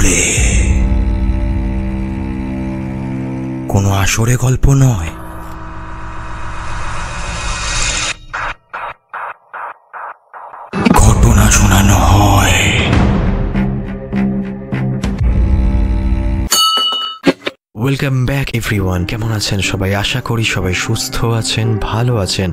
আসরে, কোনো আসরে গল্প নয়, ঘটনা শোনানো হয়। Welcome back everyone. কেমন আছেন সবাই? আশা করি সবাই সুস্থ আছেন, ভালো আছেন।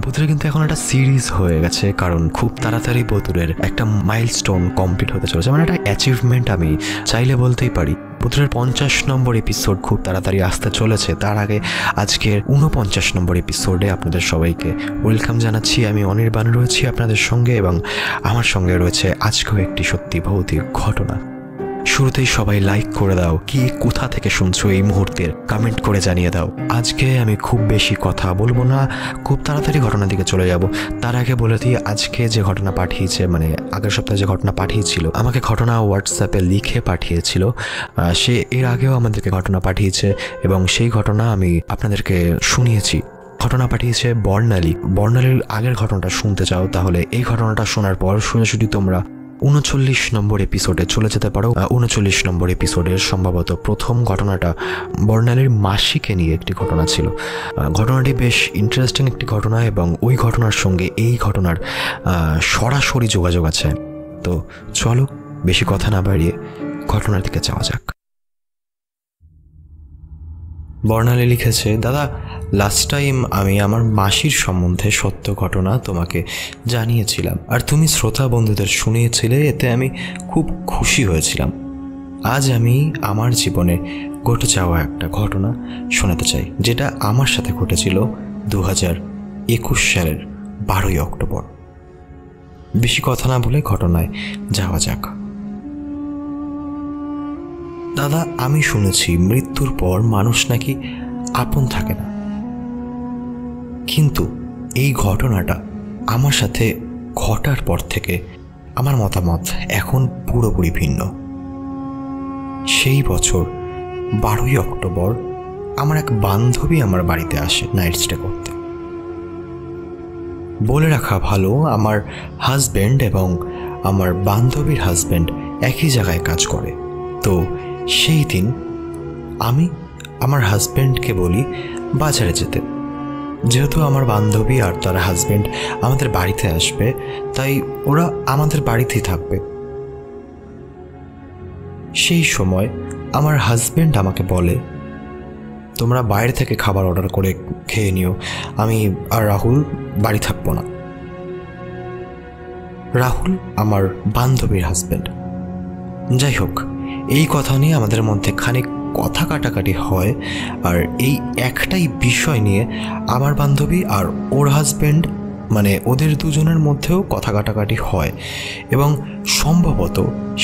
বতুরে কিন্তু এখন একটা সিরিজ হয়ে গেছে, কারণ খুব তাড়াতাড়ি বতুরের একটা মাইলস্টোন কমপ্লিট হতে চলেছে, মানে একটা অ্যাচিভমেন্ট আমি চাইলে বলতেই পারি। বতুরের 50 নম্বর এপিসোড খুব তাড়াতাড়ি আসতে চলেছে। তার আগে আজকের 49 নম্বর এপিসোডে আপনাদের সবাইকে ওয়েলকাম জানাচ্ছি। আমি অনির্বাণ রয়েছি আপনাদের সঙ্গে, এবং আমার সঙ্গে রয়েছে আজকেও একটি সত্যি ভৌতিক ঘটনা। শুরুতেই সবাই লাইক করে দাও, কি কোথা থেকে শুনছো এই মুহূর্তের কমেন্ট করে জানিয়ে দাও। আজকে আমি খুব বেশি কথা বলবো না, খুব তাড়াতাড়ি ঘটনার দিকে চলে যাব। তার আগে বলে দিই, আজকে যে ঘটনা পাঠিয়েছে, মানে আগের সপ্তাহে যে ঘটনা পাঠিয়েছিল, আমাকে ঘটনা হোয়াটসঅ্যাপে লিখে পাঠিয়েছিল। সে এর আগেও আমাদেরকে ঘটনা পাঠিয়েছে এবং সেই ঘটনা আমি আপনাদেরকে শুনিয়েছি। ঘটনা পাঠিয়েছে বর্ণালীর আগের ঘটনাটা শুনতে চাও তাহলে এই ঘটনাটা শোনার পর সোজাসুজি তোমরা 39 নম্বর এপিসোডে চলে যেতে পারো। 39 নম্বর এপিসোডের সম্ভবত প্রথম ঘটনাটা বর্ণালীর মাসিকে নিয়ে একটি ঘটনা ছিল। ঘটনাটি বেশ ইন্টারেস্টিং একটি ঘটনা, এবং ওই ঘটনার সঙ্গে এই ঘটনার সরাসরি যোগাযোগ আছে। তো চলো বেশি কথা না বাড়িয়ে ঘটনার দিকে যাওয়া যাক। বর্ণালী লিখেছে, দাদা, লাস্ট টাইম আমি আমার মাসির সম্বন্ধে সত্য ঘটনা তোমাকে জানিয়েছিলাম, আর তুমি শ্রোতা বন্ধুদের শুনিয়েছিলে। এতে আমি খুব খুশি হয়েছিলাম। আজ আমি আমার জীবনে ঘটে যাওয়া একটা ঘটনা শোনাতে চাই, যেটা আমার সাথে ঘটেছিল 2021 সালের 12ই অক্টোবর। বেশি কথা না বলে ঘটনায় যাওয়া যাক। দাদা, আমি শুনেছি মৃত্যুর পর মানুষ নাকি আপন থাকে না, কিন্তু এই ঘটনাটা আমার সাথে ঘটার পর থেকে আমার মতামত এখন পুরোপুরি ভিন্ন। সেই বছর 12ই অক্টোবর আমার এক বান্ধবী আমার বাড়িতে আসে নাইট স্টে করতে। বলে রাখা ভালো, আমার হাজব্যান্ড এবং আমার বান্ধবীর হাজব্যান্ড একই জায়গায় কাজ করে। তো সেই দিন আমি আমার হাজব্যান্ডকে বলি বাজারে যেতে। যেহেতু আমার বান্ধবী আর তার হাজব্যান্ড আমাদের বাড়িতে আসবে, তাই ওরা আমাদের বাড়িতেই থাকবে। সেই সময় আমার হাজব্যান্ড আমাকে বলে, তোমরা বাইরে থেকে খাবার অর্ডার করে খেয়ে নিও, আমি আর রাহুল বাড়ি থাকবো না। রাহুল আমার বান্ধবীর হাজব্যান্ড। যাই হোক, এই কথা নিয়ে আমাদের মধ্যে খানিক কথা কাটাকাটি হয়, আর এই একটাই বিষয় নিয়ে আমার বান্ধবী আর ওর হাজব্যান্ড, মানে ওদের দুজনের মধ্যেও কথা কাটাকাটি হয়। এবং সম্ভবত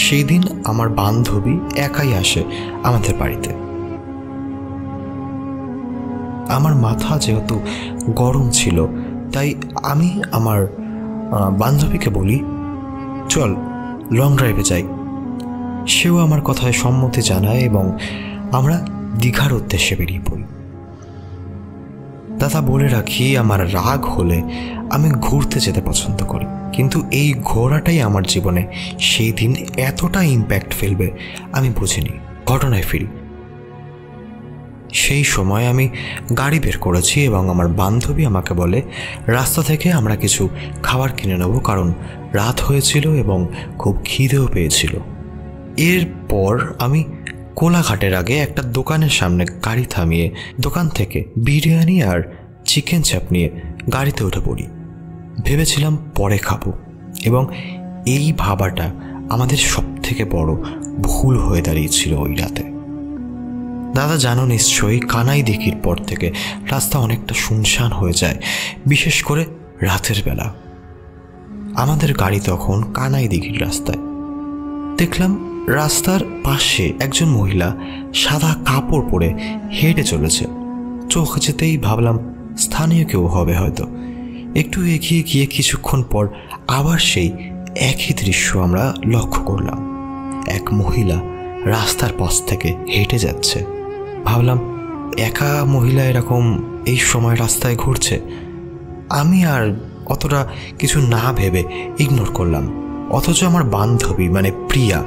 সেই দিন আমার বান্ধবী একাই আসে আমাদের বাড়িতে। আমার মাথা যেহেতু গরম ছিল, তাই আমি আমার বান্ধবীকে বলি, চল লং ড্রাইভে যাই। সেও আমার কথায় সম্মতি জানায় এবং আমরা দীঘার উদ্দেশ্যে বেরিয়ে পড়ি। দাদা, বলে রাখি, আমার রাগ হলে আমি ঘুরতে যেতে পছন্দ করি, কিন্তু এই ঘোরাটাই আমার জীবনে সেই দিন এতটা ইম্প্যাক্ট ফেলবে আমি বুঝিনি। ঘটনায় ফিরি। সেই সময় আমি গাড়ি বের করেছি এবং আমার বান্ধবী আমাকে বলে রাস্তা থেকে আমরা কিছু খাবার কিনে নেব, কারণ রাত হয়েছিল এবং খুব খিদেও পেয়েছিল। এরপর আমি কোলাঘাটের আগে একটা দোকানের সামনে গাড়ি থামিয়ে দোকান থেকে বিরিয়ানি আর চিকেন চাপ নিয়ে গাড়িতে উঠে পড়ি। ভেবেছিলাম পরে খাবো, এবং এই ভাবাটা আমাদের সবথেকে বড় ভুল হয়ে দাঁড়িয়েছিল ওই রাতে। দাদা, জানো নিশ্চয়ই, কানাই দিঘির পর থেকে রাস্তা অনেকটা শুনশান হয়ে যায়, বিশেষ করে রাতের বেলা। আমাদের গাড়ি তখন কানাই দিঘির রাস্তায়। দেখলাম রাস্তার পাশে একজন মহিলা সাদা কাপড় পরে হেঁটে চলেছে। চোখ যেতেই ভাবলাম স্থানীয় কেউ হবে হয়তো। একটু এগিয়ে গিয়ে কিছুক্ষণ পর আবার সেই একই দৃশ্য আমরা লক্ষ্য করলাম। এক মহিলা রাস্তার পাশ থেকে হেঁটে যাচ্ছে। ভাবলাম একা মহিলা এরকম এই সময় রাস্তায় ঘুরছে। আমি আর অতটা কিছু না ভেবে ইগনোর করলাম। অথচ আমার বান্ধবী মানে প্রিয়া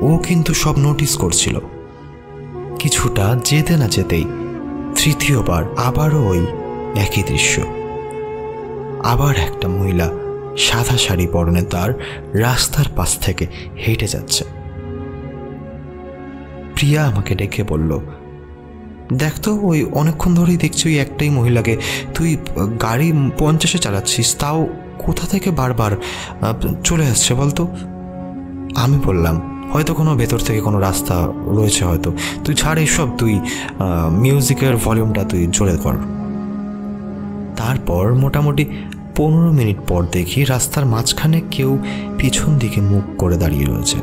ও কিন্তু সব নোটিস করছিল। কিছুটা যেতে না যেতেই তৃতীয়বার আবারও ওই একই দৃশ্য। আবার একটা মহিলা সাদা শাড়ি পরনে তার রাস্তার পাশ থেকে হেঁটে যাচ্ছে। প্রিয়া আমাকে ডেকে বলল, দেখ তো, ওই অনেকক্ষণ ধরেই দেখছি ওই একটাই মহিলাকে। তুই গাড়ি 50-এ চালাচ্ছিস, তাও কোথা থেকে বারবার চলে আসছে বলতো? আমি বললাম, হয়তো কোনো ভেতর থেকে কোনো রাস্তা রয়েছে, হয়তো। তুই ছাড় এসব, তুই মিউজিকের ভলিউমটা তুই জোরে কর। তারপর মোটামুটি 15 মিনিট পর দেখি রাস্তার মাঝখানে কেউ পিছন দিকে মুখ করে দাঁড়িয়ে রয়েছে।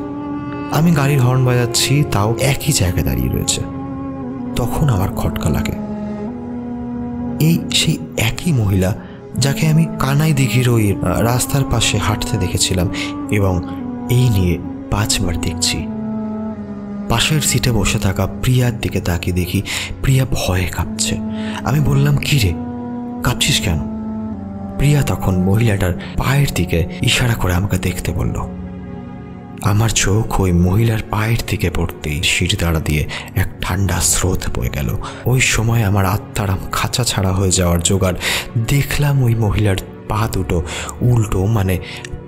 আমি গাড়ির হর্ন বাজাচ্ছি, তাও একই জায়গায় দাঁড়িয়ে রয়েছে। তখন আমার খটকা লাগে। সেই একই মহিলা যাকে আমি কানাই দিঘির ওই রাস্তার পাশে হাঁটতে দেখেছিলাম, এবং এই নিয়ে 5 বার দেখছি। পাশের সিটে বসে থাকা প্রিয়ার দিকে তাকিয়ে দেখি প্রিয়া ভয়ে কাঁপছে। আমি বললাম, কি রে, কাঁপছিস কেন? প্রিয়া তখন মহিলাটার পায়ের দিকে ইশারা করে আমাকে দেখতে বলল। আমার চোখ ওই মহিলার পায়ের দিকে পড়তেই সিঁড়িদাঁড়া দিয়ে এক ঠান্ডা স্রোত বয়ে গেল। ওই সময় আমার আত্মারাম খাঁচা ছাড়া হয়ে যাওয়ার জোগাড়। দেখলাম ওই মহিলার পা দুটো উল্টো, মানে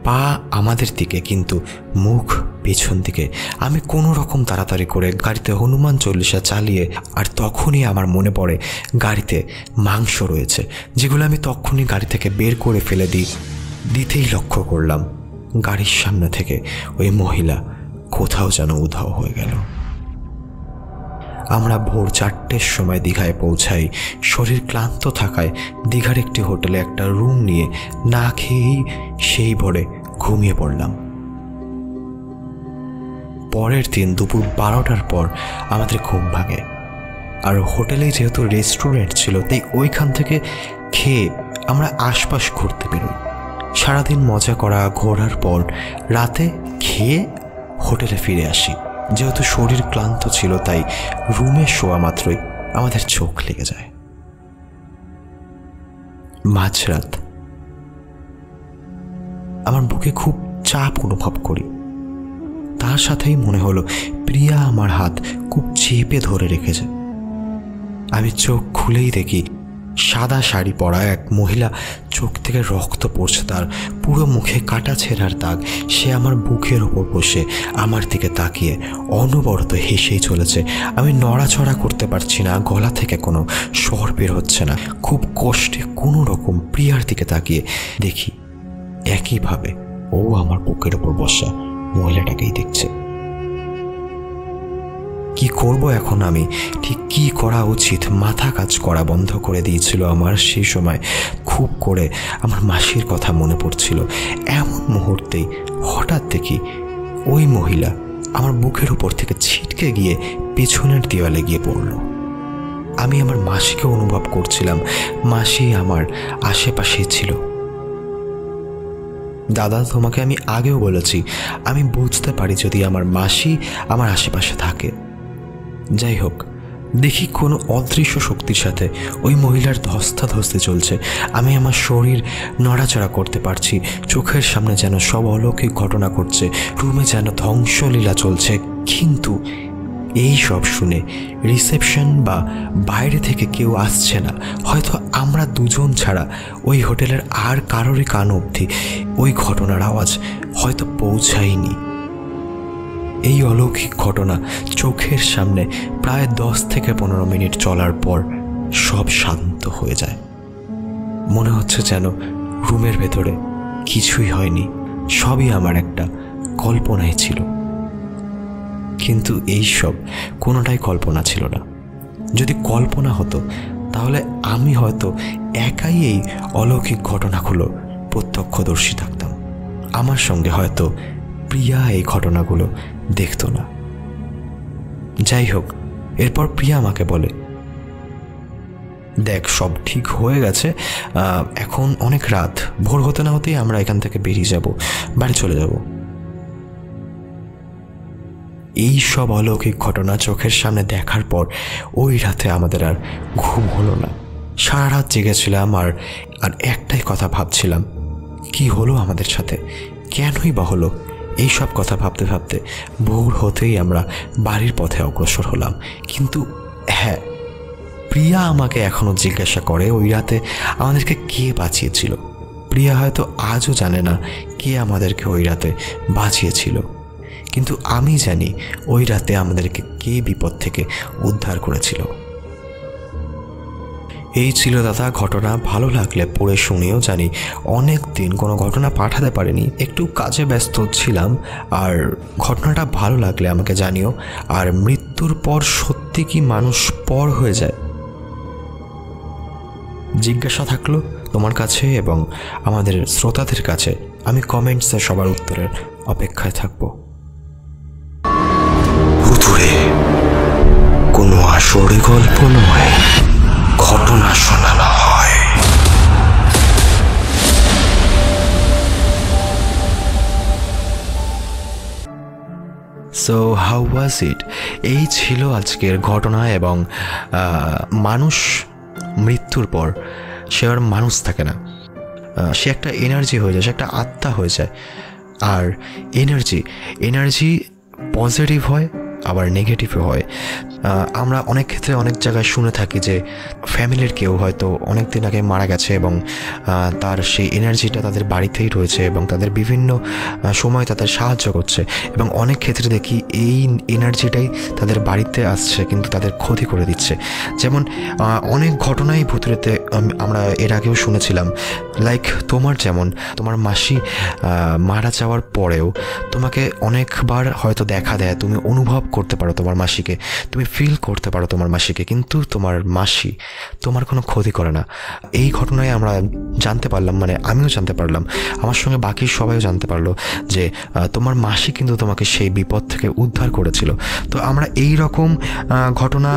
পা আমাদের দিকে কিন্তু মুখ পেছন দিকে। আমি কোনো রকম তাড়াতাড়ি করে গাড়িতে হনুমান চল্লিশা চালিয়ে, আর তখনই আমার মনে পড়ে গাড়িতে মাংস রয়েছে, যেগুলো আমি তখনই গাড়ি থেকে বের করে ফেলে দিতেই লক্ষ্য করলাম গাড়ির সামনে থেকে ওই মহিলা কোথাও যেন উধাও হয়ে গেল। আমরা ভোর 4টের সময় দীঘায় পৌঁছাই। শরীর ক্লান্ত থাকায় দীঘার একটি হোটেলে একটা রুম নিয়ে না খেয়েই সেই ভোরে ঘুমিয়ে পড়লাম। পরের দিন দুপুর 12টার পর আমাদের ঘুম ভাঙে। আর হোটেলে যেহেতু রেস্টুরেন্ট ছিল, তাই ওইখান থেকে খেয়ে আমরা আশপাশ ঘুরতে বেরোই। সারাদিন মজা করা ঘোরার পর রাতে খেয়ে হোটেলে ফিরে আসি। যেহেতু শরীর ক্লান্ত ছিল, তাই রুমে শোয়া মাত্রই আমাদের চোখ লেগে যায়। মাঝরাত। আমার বুকে খুব চাপ অনুভব করি। তার সাথেই মনে হলো প্রিয়া আমার হাত খুব চেপে ধরে রেখেছে। আমি চোখ খুলেই দেখি সাদা শাড়ি পরা এক মহিলা, চোখ থেকে রক্ত পড়ছে, তার পুরো মুখে কাটা ছেঁড়ার দাগ। সে আমার বুকের ওপর বসে আমার দিকে তাকিয়ে অনবরত হেসেই চলেছে। আমি নড়াচড়া করতে পারছি না, গলা থেকে কোনো স্বর বের হচ্ছে না। খুব কষ্টে কোনো রকম প্রিয়ার দিকে তাকিয়ে দেখি একইভাবে ও আমার বুকের ওপর বসা মহিলাটাকেই দেখছে। কি করব এখন? আমি ঠিক কি করা উচিত মাথা কাজ করা বন্ধ করে দিয়েছিল আমার। সেই সময় খুব করে আমার মাসির কথা মনে পড়ছিল। এমন মুহূর্তেই হঠাৎ দেখি ওই মহিলা আমার বুকের উপর থেকে ছিটকে গিয়ে পেছনের দেওয়ালে গিয়ে পড়ল। আমি আমার মাসিকে অনুভব করছিলাম, মাসি আমার আশেপাশে ছিল। দাদা, তোমাকে আমি আগেও বলেছি, আমি বুঝতে পারি যদি আমার মাসি আমার আশেপাশে থাকে। যাই হোক, দেখি কোনো অদৃশ্য শক্তির সাথে ওই মহিলার ধস্তাধস্তি চলছে। আমি আমার শরীর নড়াচড়া করতে পারছি। চোখের সামনে যেন সব অলৌকিক ঘটনা ঘটছে, রুমে যেন ধ্বংসলীলা চলছে। কিন্তু এই সব শুনে রিসেপশন বা বাইরে থেকে কেউ আসছে না। হয়তো আমরা দুজন ছাড়া ওই হোটেলের আর কারোরই কান অবধি ওই ঘটনার আওয়াজ হয়তো পৌঁছায়নি। এই অলৌকিক ঘটনা চোখের সামনে প্রায় 10 থেকে 15 মিনিট চলার পর সব শান্ত হয়ে যায়। মনে হচ্ছে যেন রুমের ভেতরে কিছুই হয়নি, সবই আমার একটা কল্পনাই ছিল। কিন্তু এই সব কোনোটাই কল্পনা ছিল না। যদি কল্পনা হতো তাহলে আমি হয়তো একাই এই অলৌকিক ঘটনাগুলো প্রত্যক্ষদর্শী থাকতাম। আমার সঙ্গে হয়তো প্রিয়া এই ঘটনাগুলো দেখত না। যাই হোক, এরপর প্রিয়া আমাকে বলে, দেখ, সব ঠিক হয়ে গেছে, এখন অনেক রাত, ভোর হতে না হতেই আমরা এখান থেকে বেরিয়ে যাব, বাড়ি চলে যাব। এই সব অলৌকিক ঘটনা চোখের সামনে দেখার পর ওই রাতে আমাদের আর ঘুম হলো না। সারা রাত জেগেছিলাম আর একটাই কথা ভাবছিলাম, কি হলো আমাদের সাথে, কেনই বা হলো এই সব কথা ভাবতে ভাবতে ভোর হতেই আমরা বাড়ির পথে অগ্রসর হলাম। কিন্তু হ্যাঁ, প্রিয়া আমাকে এখনও জিজ্ঞাসা করে ওই রাতে আমাদেরকে কে বাঁচিয়েছিল। প্রিয়া হয়তো আজও জানে না কে আমাদেরকে ওই রাতে বাঁচিয়েছিল, কিন্তু আমি জানি ওই রাতে আমাদেরকে কে বিপদ থেকে উদ্ধার করেছিল। এই ছিল দাদা ঘটনা। ভালো লাগলে পড়ে শুনিও। জানি অনেক দিন কোনো ঘটনা পাঠাতে পারিনি, একটু কাজে ব্যস্ত ছিলাম। আর ঘটনাটা ভালো লাগলে আমাকে জানিও। আর মৃত্যুর পর সত্যি কি মানুষ পর হয়ে যায়? জিজ্ঞাসা থাকলো তোমার কাছে এবং আমাদের শ্রোতাদের কাছে। আমি কমেন্টসে সবার উত্তরের অপেক্ষায় থাকবো। ভুতুড়ে কোনো আসরে গল্প নয়, ঘটনা শোনানো হয়। সো হাউ ওয়াজ ইট? এই ছিল আজকের ঘটনা। এবং মানুষ মৃত্যুর পর সে আর মানুষ থাকে না, সে একটা এনার্জি হয়ে যায়, সে একটা আত্মা হয়ে যায়। আর এনার্জি পজিটিভ হয় আবার নেগেটিভও হয়। আমরা অনেক ক্ষেত্রে অনেক জায়গায় শুনে থাকি যে ফ্যামিলির কেউ হয়তো অনেক দিন আগে মারা গেছে এবং তার সেই এনার্জিটা তাদের বাড়িতেই রয়েছে এবং তাদের বিভিন্ন সময় তাদের সাহায্য করছে। এবং অনেক ক্ষেত্রে দেখি এই এনার্জিটাই তাদের বাড়িতে আসছে কিন্তু তাদের ক্ষতি করে দিচ্ছে। যেমন অনেক ঘটনাই ভুতুড়েতে আমরা এর আগেও শুনেছিলাম। লাইক তোমার মাসি মারা যাওয়ার পরেও তোমাকে অনেকবার হয়তো দেখা দেয়, তুমি অনুভব করতে পারো তোমার মাসিকে, তুমি ফিল করতে পারো তোমার মাসিকে, কিন্তু তোমার মাসি তোমার কোনো ক্ষতি করে না। এই ঘটনায় আমরা জানতে পারলাম, মানে আমিও জানতে পারলাম, আমার সঙ্গে বাকি সবাইও জানতে পারলো যে তোমার মাসি কিন্তু তোমাকে সেই বিপদ থেকে উদ্ধার করেছিল। তো আমরা এই রকম ঘটনা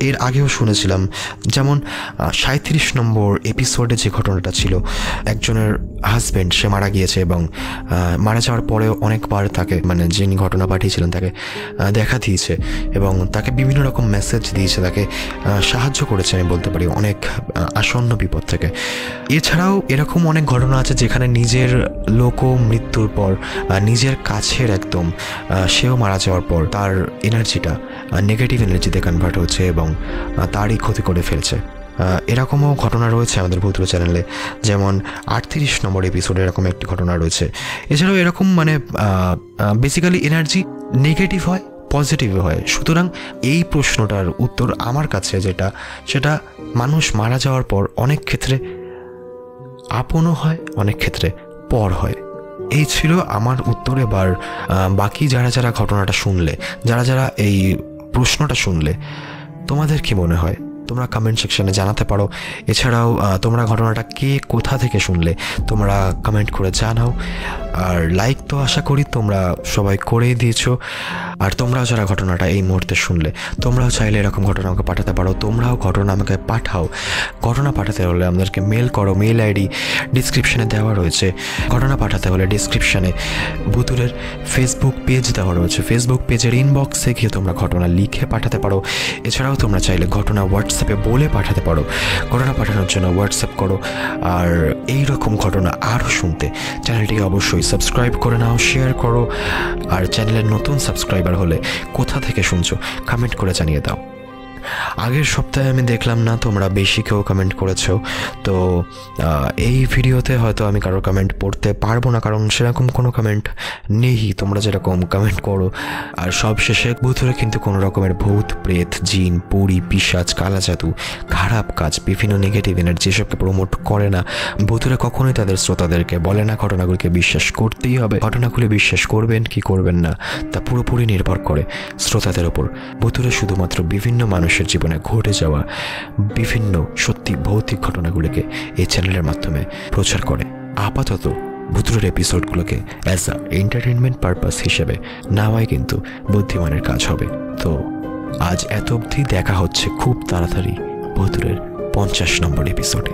এর আগেও শুনেছিলাম। যেমন 37 নম্বর এপিসোডে যে ঘটনাটা ছিল, একজনের হাজব্যান্ড সে মারা গিয়েছে এবং মারা যাওয়ার পরেও অনেকবার তাকে, মানে যিনি ঘটনা পাঠিয়েছিলেন তাকে দেখা দিয়েছে এবং তাকে বিভিন্ন রকম মেসেজ দিয়েছে, তাকে সাহায্য করেছে আমি বলতে পারি অনেক আসন্ন বিপদ থেকে। এছাড়াও এরকম অনেক ঘটনা আছে যেখানে নিজের লোকও মৃত্যুর পর, নিজের কাছের একদম সেও মারা যাওয়ার পর তার এনার্জিটা নেগেটিভ এনার্জিতে কনভার্ট হচ্ছে এবং তারই ক্ষতি করে ফেলছে। এরকমও ঘটনা রয়েছে আমাদের ভুতুড়ে চ্যানেলে। যেমন 38 নম্বর এপিসোডে এরকম একটি ঘটনা রয়েছে। এছাড়াও এরকম মানে বেসিক্যালি এনার্জি নেগেটিভ হয়, পজিটিভ হয়। সুতরাং এই প্রশ্নটার উত্তর আমার কাছে সেটা মানুষ মারা যাওয়ার পর অনেক ক্ষেত্রে আপনও হয়, অনেক ক্ষেত্রে পর হয়। এই ছিল আমার উত্তর। এবার বাকি যারা ঘটনাটা শুনলে, যারা এই প্রশ্নটা শুনলে, তোমাদের কি মনে হয় তোমরা কমেন্ট সেকশনে জানাতে পারো। এছাড়াও তোমরা ঘটনাটা কে কোথা থেকে শুনলে তোমরা কমেন্ট করে জানাও। আর লাইক তো আশা করি তোমরা সবাই করেই দিয়েছো। আর তোমরাও যারা ঘটনাটা এই মুহূর্তে শুনলে, তোমরাও চাইলে এরকম ঘটনা আমাকে পাঠাতে পারো। তোমরাও ঘটনা আমাকে পাঠাও। ঘটনা পাঠাতে হলে আমাদেরকে মেল করো, মেল আইডি ডিসক্রিপশানে দেওয়া রয়েছে। ঘটনা পাঠাতে হলে ডিসক্রিপশানে ভুতুড়ের ফেসবুক পেজ দেওয়া রয়েছে, ফেসবুক পেজের ইনবক্সে গিয়ে তোমরা ঘটনা লিখে পাঠাতে পারো। এছাড়াও তোমরা চাইলে ঘটনা হোয়াটসঅ্যাপে বলে পাঠাতে পারো। ঘটনা পাঠানোর জন্য হোয়াটসঅ্যাপ করো। আর এই রকম ঘটনা আরও শুনতে চ্যানেলটিকে অবশ্যই সাবস্ক্রাইব করে নাও, শেয়ার করো। আর চ্যানেলের নতুন সাবস্ক্রাইবার হলে কোথা থেকে শুনছো কমেন্ট করে জানিয়ে দাও। আগের সপ্তাহে আমি দেখলাম না তোমরা বেশি কেউ কমেন্ট করেছো, তো এই ভিডিওতে হয়তো আমি কারোর কমেন্ট পড়তে পারবো না, কারণ সেরকম কোনো কমেন্ট নেই। তোমরা যেরকম কমেন্ট করো। আর সব শেষে ভুতুড়ে কিন্তু কোনো রকমের ভূত, প্রেত, জিন, পরি, পিশাচ, কালা জাদু, খারাপ কাজ, বিভিন্ন নেগেটিভ এনার্জি এসবকে প্রমোট করে না। ভুতুড়ে কখনোই তাদের শ্রোতাদেরকে বলে না ঘটনাগুলিকে বিশ্বাস করতেই হবে। ঘটনাগুলি বিশ্বাস করবেন কি করবেন না তা পুরোপুরি নির্ভর করে শ্রোতাদের ওপর। ভুতুড়ে শুধুমাত্র বিভিন্ন মানুষের জীবনে ঘটে যাওয়া বিভিন্ন সত্যি ভৌতিক ঘটনাগুলিকে এই চ্যানেলের মাধ্যমে প্রচার করে। আপাতত ভুতুড়ের এপিসোডগুলোকে অ্যাজ আ এন্টারটেনমেন্ট পারপাস হিসেবে নেওয়াই কিন্তু বুদ্ধিমানের কাজ হবে। তো আজ এত অবধি, দেখা হচ্ছে খুব তাড়াতাড়ি ভুতুড়ের 50 নম্বর এপিসোডে।